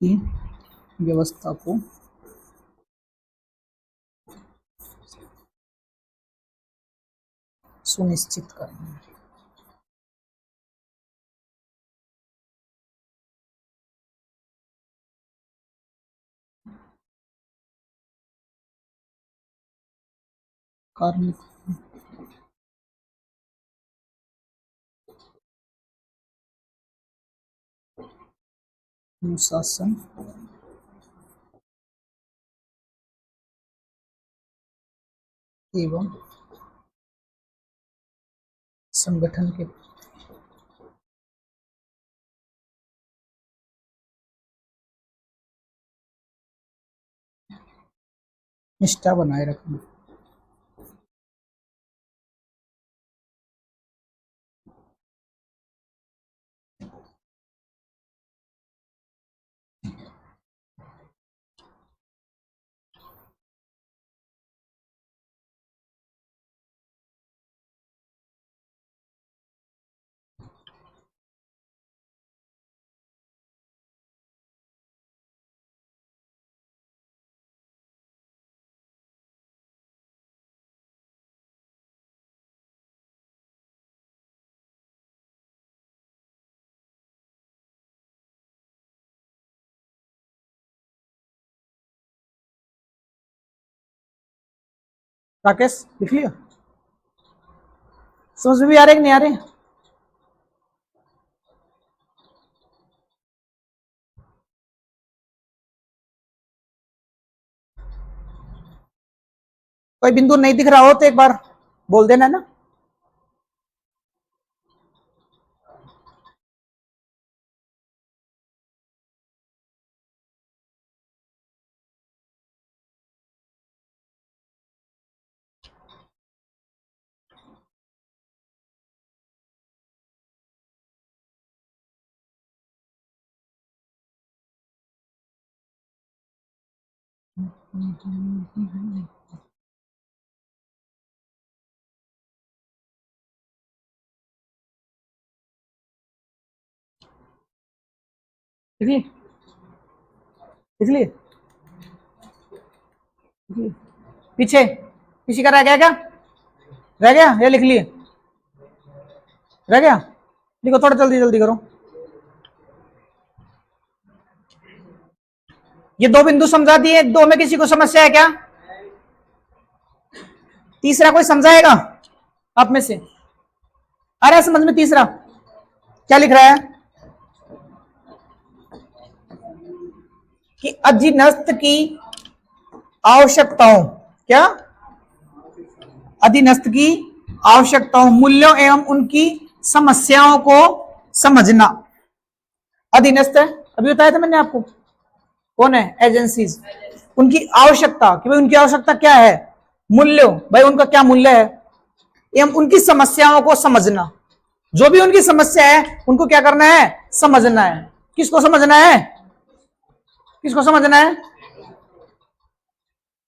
Speaker 1: की व्यवस्था को सुनिश्चित करना। कार्मिक अनुशासन एवं संगठन के निष्ठा बनाए रखना। राकेश लिख लिया? समझ में भी आ रहे कि नहीं आ रहे? कोई बिंदु नहीं दिख रहा हो तो एक बार बोल देना ना। इसलिए इसलिए पीछे किसी का रह गया क्या? रह गया? ये लिख लिए? रह गया? लिखो, थोड़ा जल्दी जल्दी करो। ये दो बिंदु समझा दिए, दो में किसी को समस्या है क्या? तीसरा कोई समझाएगा आप में से? आ रहा है समझ में? तीसरा क्या लिख रहा है कि अधीनस्थ की आवश्यकताओं, क्या? अधीनस्थ की आवश्यकताओं, मूल्यों एवं उनकी समस्याओं को समझना। अधीनस्थ है, अभी बताया था मैंने आपको, कौन है? एजेंसीज। उनकी आवश्यकता, कि भाई उनकी आवश्यकता क्या है? मूल्यों, भाई उनका क्या मूल्य है, एवं उनकी समस्याओं को समझना। जो भी उनकी समस्या है उनको क्या करना है? समझना है। किसको समझना है? किसको समझना है?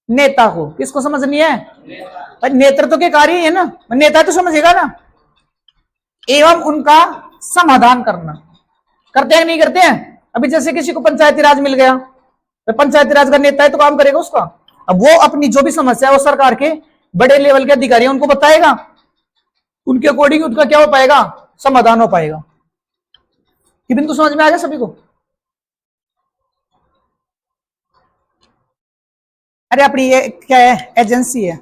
Speaker 1: नेता को। किसको समझनी है? भाई नेतृत्व के कार्य है ना, नेता तो समझेगा ना। एवं उनका समाधान करना। करते हैं नहीं करते हैं? अभी जैसे किसी को पंचायती राज मिल गया, तो पंचायती राज का नेता है तो काम करेगा उसका। अब वो अपनी जो भी समस्या है वो सरकार के बड़े लेवल के अधिकारी उनको बताएगा, उनके अकॉर्डिंग उनका क्या हो पाएगा? समाधान हो पाएगा। ये बिंदु समझ में आ गया सभी को? अरे अपनी ये क्या है? एजेंसी है,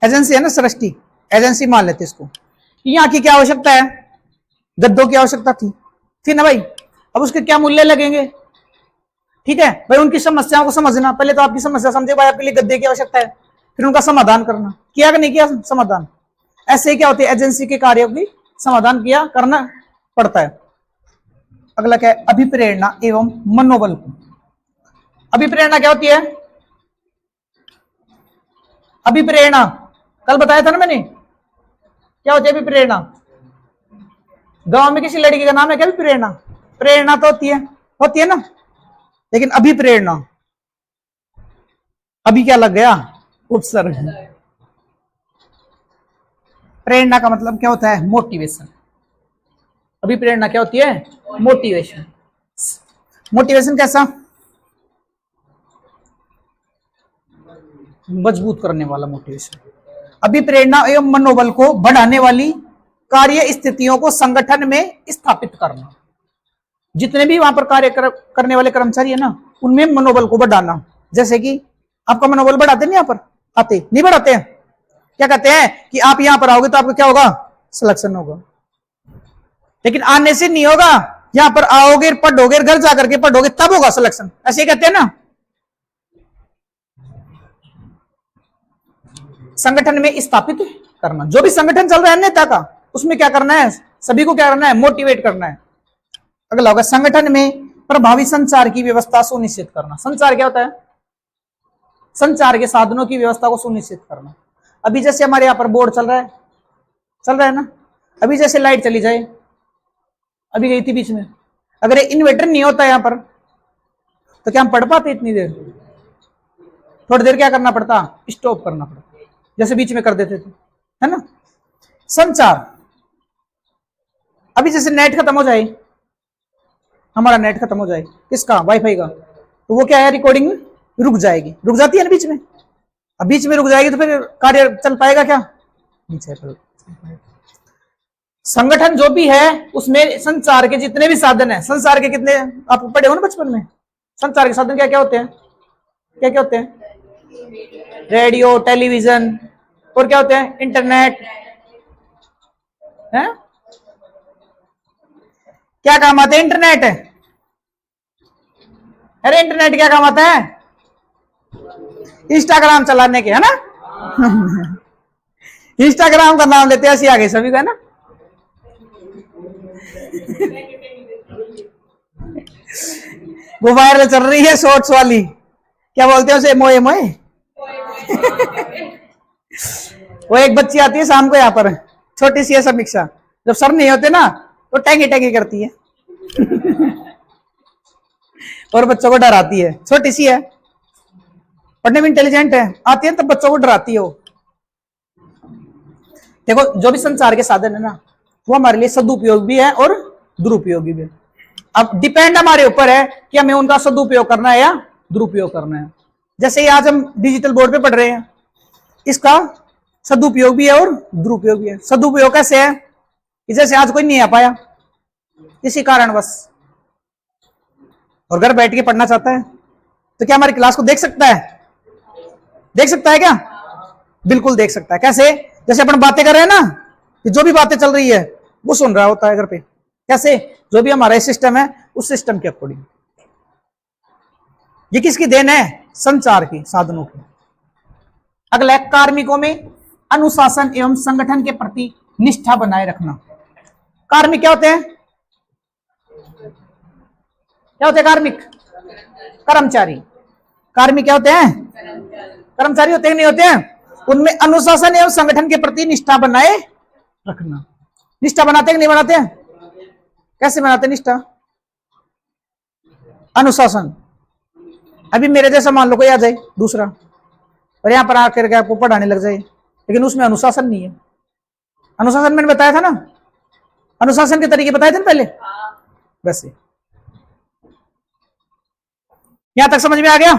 Speaker 1: एजेंसी है ना, सृष्टि एजेंसी मान लेते इसको। यहाँ की क्या आवश्यकता है? गद्दों की आवश्यकता थी ना भाई। अब उसके क्या मूल्य लगेंगे? ठीक है भाई, उनकी समस्याओं को समझना। पहले तो आपकी समस्या समझे भाई, आपके लिए गद्दे की आवश्यकता है, फिर उनका समाधान करना। किया कि नहीं किया समाधान? ऐसे ही क्या होती है? एजेंसी के कार्यों की समाधान किया करना पड़ता है। अगला क्या है? अभिप्रेरणा एवं मनोबल। अभिप्रेरणा क्या होती है? अभिप्रेरणा कल बताया था ना मैंने, क्या होती है अभिप्रेरणा? गांव में किसी लड़की का नाम है क्या अभिप्रेरणा? प्रेरणा तो होती है ना, लेकिन अभिप्रेरणा, अभी क्या लग गया? उपसर्ग। प्रेरणा का मतलब क्या होता है? मोटिवेशन। अभिप्रेरणा क्या होती है? मोटिवेशन। मोटिवेशन कैसा? मजबूत करने वाला मोटिवेशन। अभिप्रेरणा एवं मनोबल को बढ़ाने वाली कार्य स्थितियों को संगठन में स्थापित करना। जितने भी वहां पर कार्य करने वाले कर्मचारी है ना, उनमें मनोबल को बढ़ाना। जैसे कि आपका मनोबल बढ़ाते नहीं, यहाँ पर आते नहीं बढ़ाते हैं? क्या कहते हैं कि आप यहां पर आओगे तो आपका क्या होगा? सिलेक्शन होगा। लेकिन आने से नहीं होगा, यहां पर आओगे, पढ़ोगे, घर जाकर के पढ़ोगे, तब होगा सिलेक्शन। ऐसे कहते हैं ना। संगठन में स्थापित करना। जो भी संगठन चल रहा है नेता का, उसमें क्या करना है? सभी को क्या करना है? मोटिवेट करना है। अगला होगा संगठन में प्रभावी संचार की व्यवस्था सुनिश्चित करना। संचार क्या होता है? संचार के साधनों की व्यवस्था को सुनिश्चित करना। अभी जैसे हमारे यहाँ पर बोर्ड चल रहा है ना, अभी जैसे लाइट चली जाए, अभी गई थी बीच में, अगर इन्वर्टर नहीं होता यहाँ पर तो क्या हम पढ़ पाते इतनी देर? थोड़ी देर क्या करना पड़ता? स्टॉप करना पड़ता, जैसे बीच में कर देते थे, है ना। संचार, अभी जैसे नेट खत्म हो जाए, हमारा नेट खत्म हो जाए, किसका? वाईफाई का, तो वो क्या है? रिकॉर्डिंग रुक जाएगी, रुक जाती है ना बीच में। अब बीच में रुक जाएगी तो फिर कार्य चल पाएगा क्या? नहीं चल पाएगा। संगठन जो भी है उसमें संचार के जितने भी साधन है, संचार के कितने आप पढ़े हो ना बचपन में? संचार के साधन क्या क्या होते हैं? क्या क्या होते हैं? रेडियो, टेलीविजन, और क्या होते हैं? इंटरनेट है। क्या काम आते हैं इंटरनेट? अरे इंटरनेट क्या काम आता है? इंस्टाग्राम चलाने के, है ना। इंस्टाग्राम का नाम लेते ऐसी आ गई सभी का ना। वो वायरल चल रही है शॉर्ट्स वाली, क्या बोलते हैं उसे? मोए मोए। वो एक बच्ची आती है शाम को यहाँ पर, छोटी सी है समीक्षा, जब सर नहीं होते ना तो टैंगी टैंगी करती है और बच्चों को डराती है। छोटी सी है, पढ़ने में इंटेलिजेंट है, आती है तब बच्चों को डराती है वो। देखो जो भी संचार के साधन है ना, वो हमारे लिए सदुपयोग भी है और दुरुपयोगी भी है। अब डिपेंड हमारे ऊपर है कि हमें उनका सदुपयोग करना है या दुरुपयोग करना है। जैसे आज हम डिजिटल बोर्ड पे पढ़ रहे हैं, इसका सदुपयोग भी है और दुरुपयोग भी है। सदुपयोग कैसे है कि जैसे आज कोई नहीं आ पाया किसी कारणवश और घर बैठ के पढ़ना चाहता है, तो क्या हमारी क्लास को देख सकता है? देख सकता है क्या? बिल्कुल देख सकता है। कैसे? जैसे अपन बातें कर रहे हैं ना, कि जो भी बातें चल रही है वो सुन रहा होता है घर पे। कैसे? जो भी हमारा सिस्टम है उस सिस्टम के अकॉर्डिंग। ये किसकी देन है? संचार की साधनों की। अगला, कार्मिकों में अनुशासन एवं संगठन के प्रति निष्ठा बनाए रखना। कार्मिक क्या होते हैं? क्या होते हैं कार्मिक? कर्मचारी। कार्मिक क्या होते हैं? कर्मचारी होते हैं, नहीं होते हैं? उनमें अनुशासन एवं संगठन के प्रति निष्ठा बनाए रखना। निष्ठा बनाते हैं कि नहीं बनाते हैं? कैसे बनाते हैं निष्ठा? अनुशासन। अभी मेरे जैसा मान लो कोई आ जाए दूसरा और यहां पर आकर के आपको पढ़ाने लग जाए, लेकिन उसमें अनुशासन नहीं है। अनुशासन मैंने बताया था ना, अनुशासन के तरीके बताए थे ना पहले। वैसे यहां तक समझ में आ गया?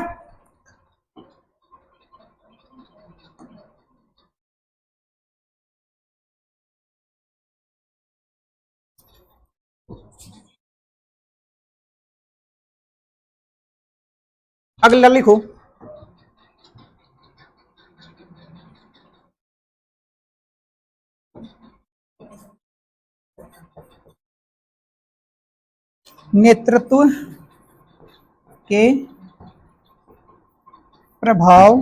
Speaker 1: अगला लिखो, नेतृत्व के प्रभाव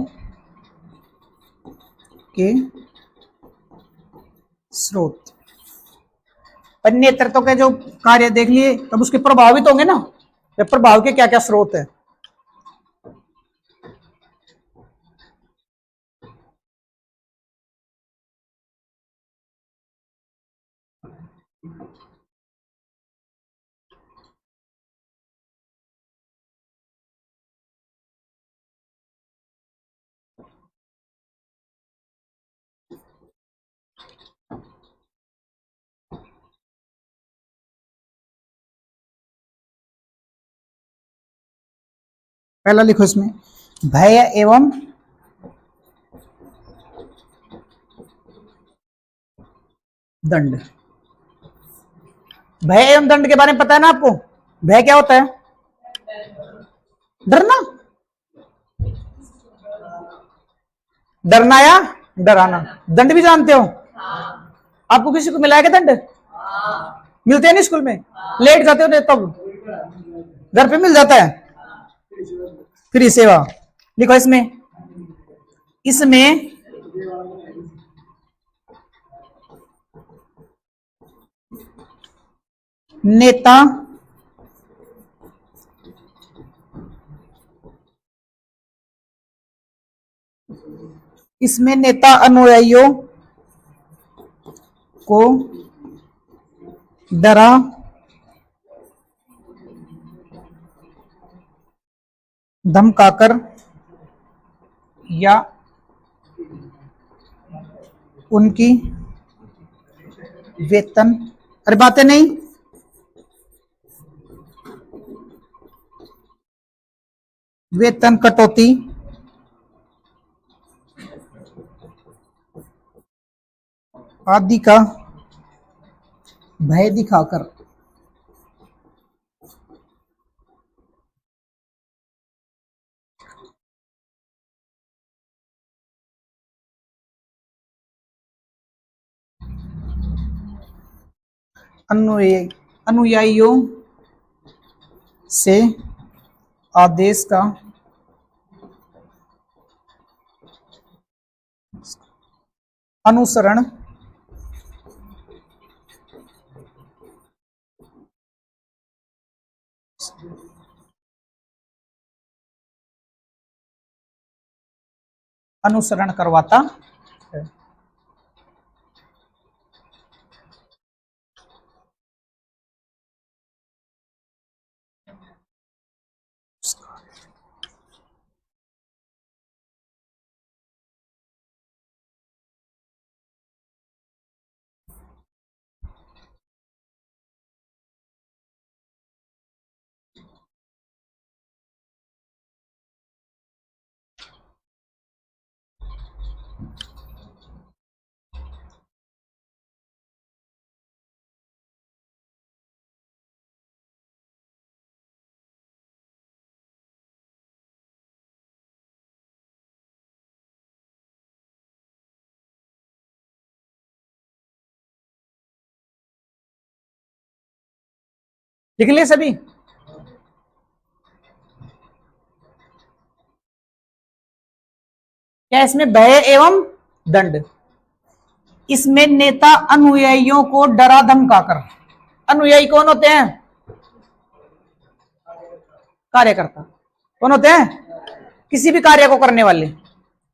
Speaker 1: के स्रोत। पर नेतृत्व के जो कार्य देख लिए, तब उसके प्रभावित होंगे ना, तो प्रभाव के क्या क्या स्रोत है। पहला लिखो इसमें, भय एवं दंड। भय एवं दंड के बारे में पता है ना आपको? भय क्या होता है? डरना। डरना या डराना। दंड भी जानते हो? आपको किसी को मिला है क्या दंड? मिलते हैं ना स्कूल में, लेट जाते हो तब घर पे मिल जाता है फ्री सेवा। लिखो इसमें, इसमें नेता इसमें नेता अनुयायियों को डरा धमकाकर या उनकी वेतन, अरे बातें नहीं, वेतन कटौती आदि का भय दिखाकर अनुयायियों से आदेश का अनुसरण अनुसरण करवाता है। लिख लिए सभी? क्या इसमें भय एवं दंड? इसमें नेता अनुयायियों को डरा धमकाकर, अनुयायी कौन होते हैं? कार्यकर्ता। कौन होते हैं? किसी भी कार्य को करने वाले,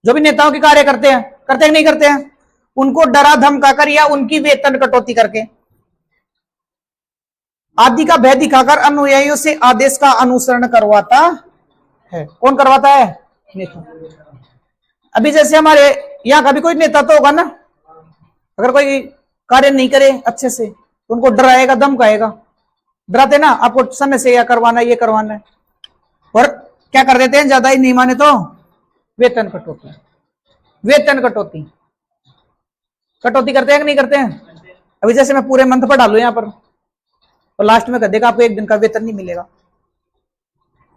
Speaker 1: जो भी नेताओं के कार्य करते हैं कि नहीं करते हैं, उनको डरा धमकाकर या उनकी वेतन कटौती करके आदि का भय दिखाकर अनुयायियों से आदेश का अनुसरण करवाता है। कौन करवाता है? नेता। अभी जैसे हमारे यहाँ का भी कोई नेता तो होगा ना, अगर कोई कार्य नहीं करे अच्छे से तो उनको डराएगा धमकाएगा, डराते ना, आपको समय से यह करवाना है, ये करवाना है, और क्या कर देते हैं, ज्यादा ही नहीं माने तो वेतन कटौती। वेतन कटौती कटौती करते हैं कि नहीं करते हैं? अभी जैसे मैं पूरे मंथ पर डालू यहाँ पर और लास्ट में कर देगा आपको एक दिन का वेतन नहीं मिलेगा,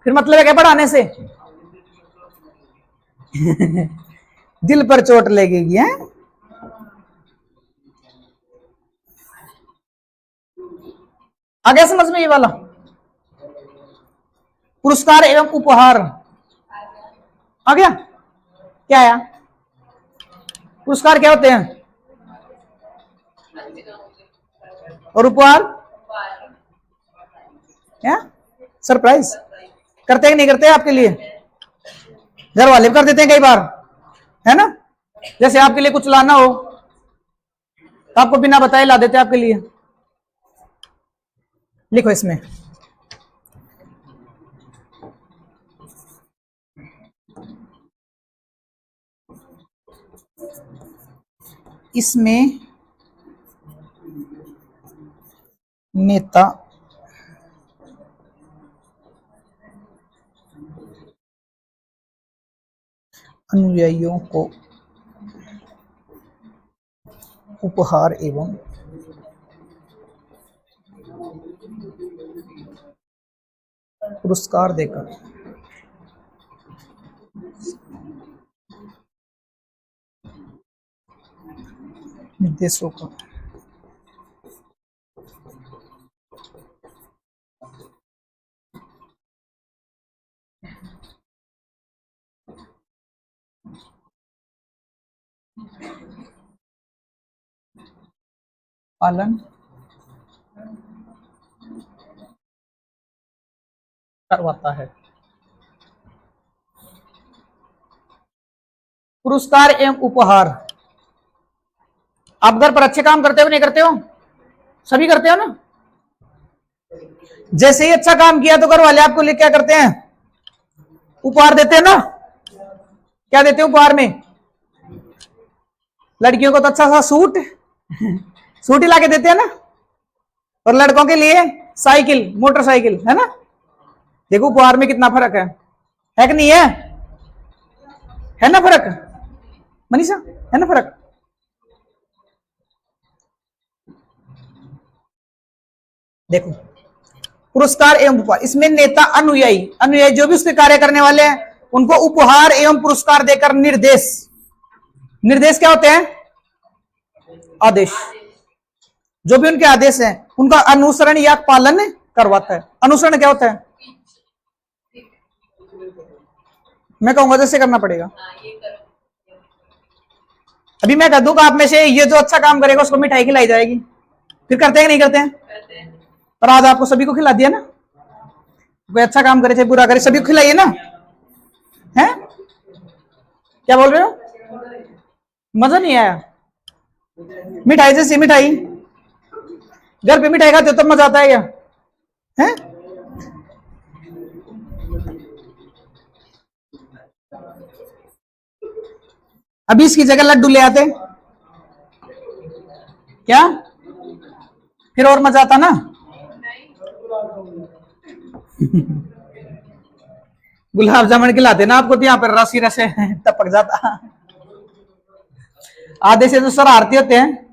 Speaker 1: फिर मतलब है क्या पढ़ाने से? दिल पर चोट लगेगी है? आ गया समझ में ये वाला? पुरस्कार एवं उपहार आ गया? क्या आया? पुरस्कार क्या होते हैं और उपहार क्या? सरप्राइज करते हैं कि नहीं करते? आपके लिए घर वाले भी कर देते हैं कई बार, है ना? जैसे आपके लिए कुछ लाना हो तो आपको बिना बताए ला देते हैं आपके लिए। लिखो इसमें, इसमें नेता अनुयायियों को उपहार एवं पुरस्कार देकर निर्देशों का पालन करवाता है। पुरस्कार एवं उपहार, आप घर पर अच्छे काम करते हो नहीं करते हो? सभी करते हो ना? जैसे ही अच्छा काम किया तो घर वाले आपको लिए क्या करते हैं? उपहार देते हैं ना? क्या देते हैं उपहार में? लड़कियों को तो अच्छा सा सूट सूट ही लाके देते हैं ना, और लड़कों के लिए साइकिल, मोटरसाइकिल, है ना? देखो उपहार में कितना फर्क है कि नहीं है? है ना फर्क मनीषा? है ना फर्क? देखो, पुरस्कार एवं उपहार, इसमें नेता अनुयायी, अनुयायी जो भी उसके कार्य करने वाले हैं उनको उपहार एवं पुरस्कार देकर निर्देश, निर्देश क्या होते हैं? आदेश, जो भी उनके आदेश हैं उनका अनुसरण या पालन करवाता है। अनुसरण क्या होता है? मैं कहूंगा जैसे करना पड़ेगा। अभी मैं कह दूंगा आप में से ये जो अच्छा काम करेगा उसको मिठाई खिलाई जाएगी, फिर करते हैं कि नहीं करते हैं? पर आज आपको सभी को खिला दिया ना, कोई अच्छा काम करे चाहे बुरा करे सभी को खिलाइए ना, है? क्या बोल रहे हो? मजा नहीं आया? मिठाई जैसी मिठाई, घर पे मिठाई खाते हो तब मजा आता है क्या? है? अभी इसकी जगह लड्डू ले आते क्या, फिर और मजा आता ना? गुलाब जामुन खिलाते ना आपको तो यहाँ पर रसी रसे टपक जाता। आधे से तो सर आरती होते हैं।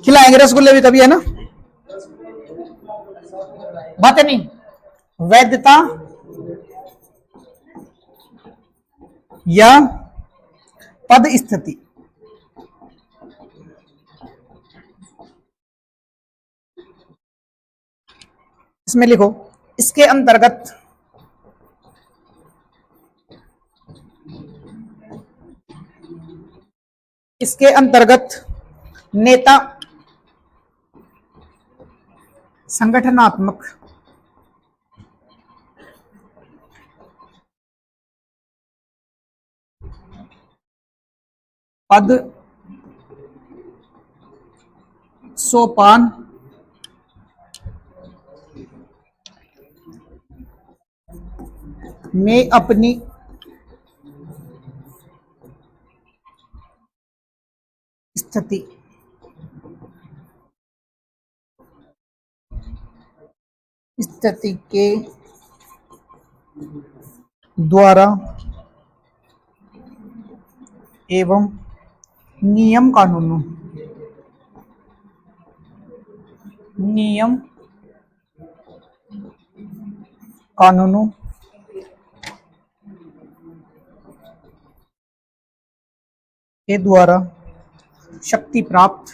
Speaker 1: खिलाएंगे रसगुल्ले भी तभी, है ना। बातें नहीं। वैधता या पद स्थिति। इसमें लिखो, इसके अंतर्गत नेता संगठनात्मक पद सोपान में अपनी स्थिति के द्वारा एवं नियम कानूनों के द्वारा शक्ति प्राप्त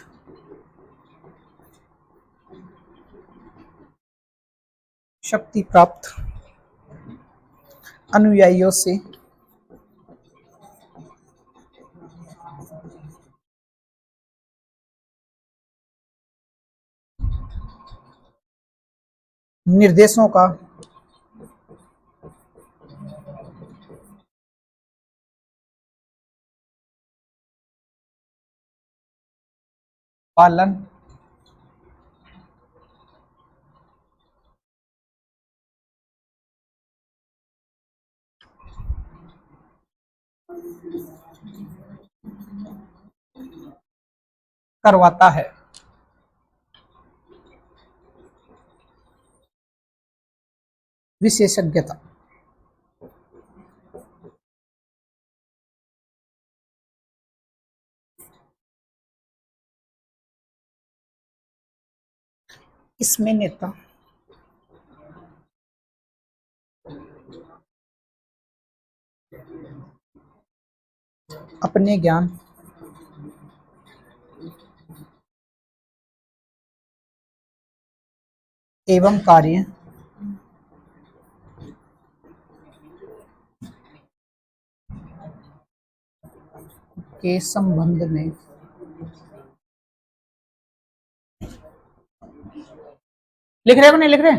Speaker 1: अनुयायियों से निर्देशों का पालन करवाता है। विशेषज्ञता इसमें नेता अपने ज्ञान एवं कार्य के संबंध में लिख रहे हो नहीं लिख रहे?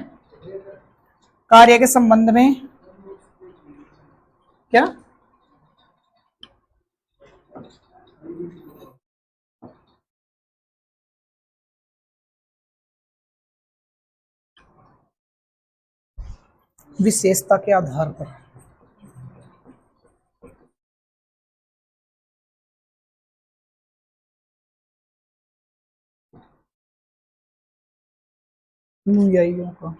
Speaker 1: कार्य के संबंध में क्या विशेषता के आधार पर अनुयायियों का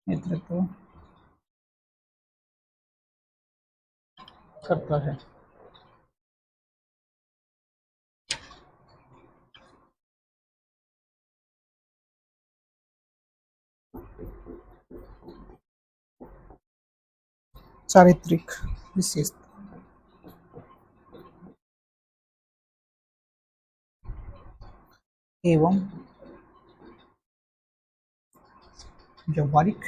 Speaker 1: नेतृत्व करता है। चारित्रिक विशेषता एवं व्यवहारिक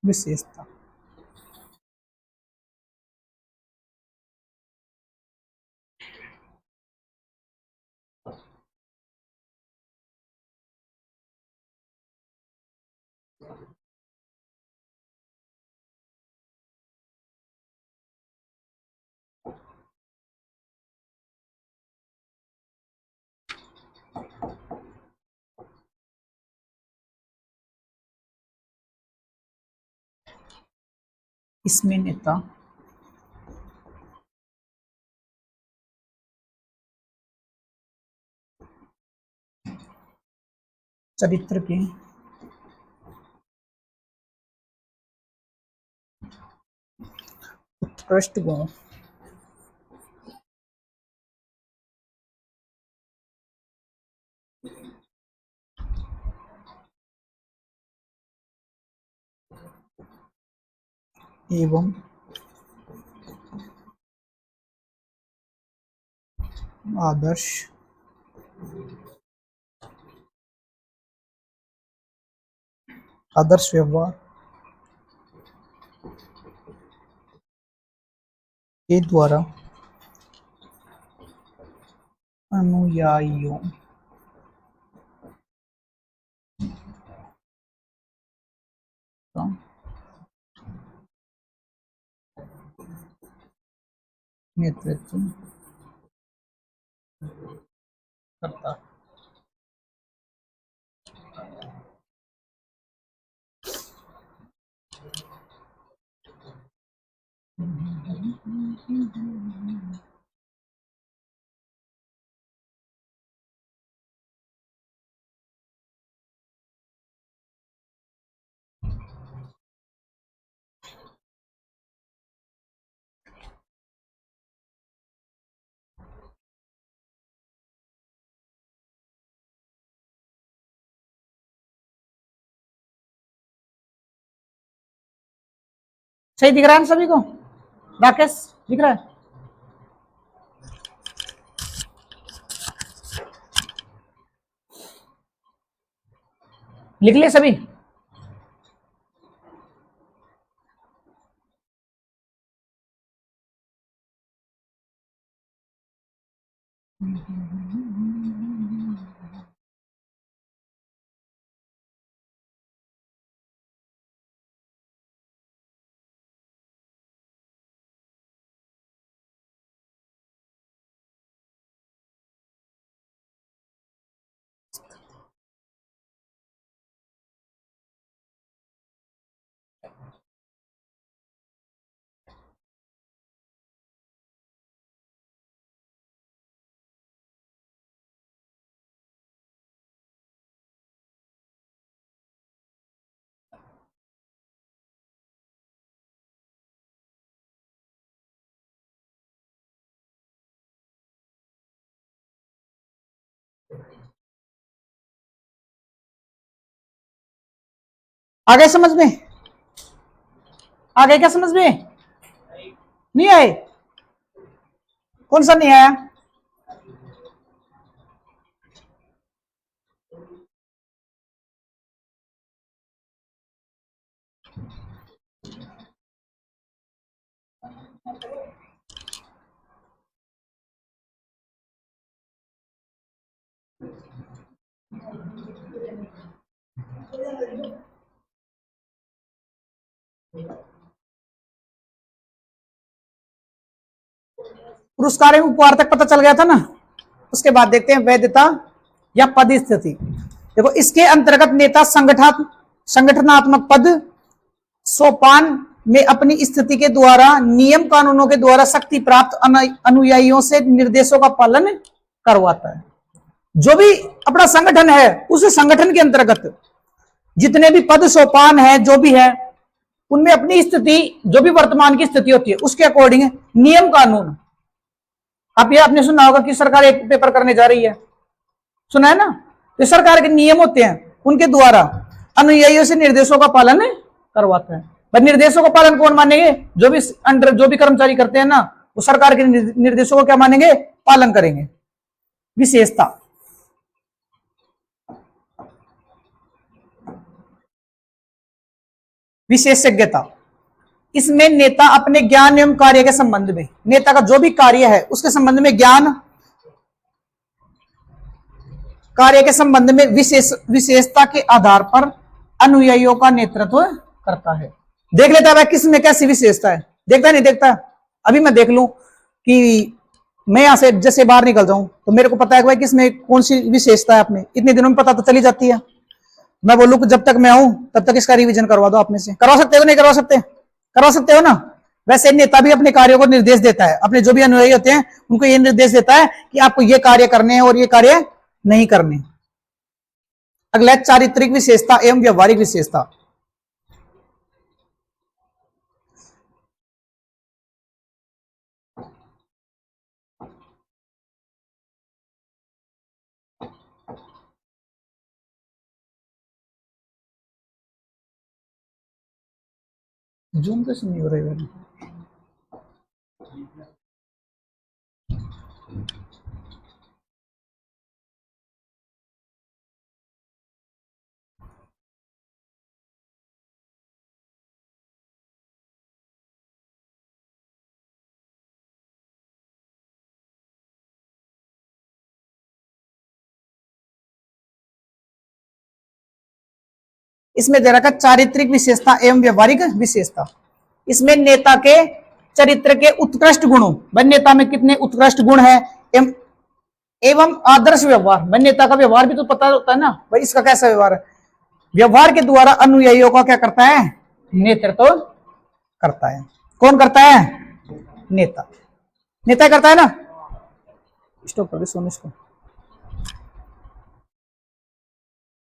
Speaker 1: विशेषता इसमें नेता चरित्र के उत्कृष्ट गुण एवं आदर्श व्यवहार के द्वारा अनुयायियों का नेतृत्व करता है। सही दिख रहा है सभी को? राकेश दिख रहा है? लिख लिए सभी? आगे समझ में? आगे क्या समझ में नहीं आए? कौन सा नहीं आया? पुरस्कार एवं उपहार तक पता चल गया था ना। उसके बाद देखते हैं वैधता या पद स्थिति। देखो इसके अंतर्गत नेता संगठनात्मक पद सोपान में अपनी स्थिति के द्वारा नियम कानूनों के द्वारा शक्ति प्राप्त अनुयायियों से निर्देशों का पालन करवाता है। जो भी अपना संगठन है उस संगठन के अंतर्गत जितने भी पद सोपान है जो भी है उनमें अपनी स्थिति जो भी वर्तमान की स्थिति होती है उसके अकॉर्डिंग नियम कानून। आप ये आपने सुना होगा कि सरकार एक पेपर करने जा रही है, सुना है ना? तो सरकार के नियम होते हैं उनके द्वारा अनुयायियों से निर्देशों का पालन करवाता है। पर निर्देशों का पालन कौन मानेंगे? जो भी कर्मचारी करते हैं ना वो सरकार के निर्देशों को क्या मानेंगे? पालन करेंगे। विशेषता विशेषज्ञता, इसमें नेता अपने ज्ञान एवं कार्य के संबंध में नेता का जो भी कार्य है उसके संबंध में ज्ञान कार्य के संबंध में विशेषता के आधार पर अनुयायियों का नेतृत्व करता है। देख लेता है किस में कैसी विशेषता है, देखता नहीं देखता? अभी मैं देख लूं कि मैं यहां से जैसे बाहर निकल जाऊं तो मेरे को पता है कि भाई किसमें कौन सी विशेषता है, अपने इतने दिनों में पता तो चली जाती है। मैं बोलूं कि जब तक मैं आऊं तब तक इसका रिवीजन करवा दो। आप में से करवा सकते हो नहीं करवा सकते? करवा सकते हो ना। वैसे नेता भी अपने कार्यों को निर्देश देता है, अपने जो भी अनुयायी होते हैं उनको ये निर्देश देता है कि आपको ये कार्य करने हैं और ये कार्य नहीं करने। अगला चारित्रिक विशेषता एवं व्यवहारिक विशेषता। जूम कैसे नहीं हो रही है? इसमें दे रखा चारित्रिक विशेषता एवं व्यवहारिक विशेषता। इसमें नेता के चरित्र के उत्कृष्ट गुणों, भाई नेता में कितने उत्कृष्ट गुण है, एवं आदर्श व्यवहार, भाई नेता का व्यवहार भी तो पता होता है ना, भाई इसका कैसा व्यवहार है। व्यवहार के द्वारा अनुयायियों का क्या करता है, नेतृत्व तो करता है। कौन करता है, नेता। नेता करता है ना। स्टॉप कर दे सोने इसको।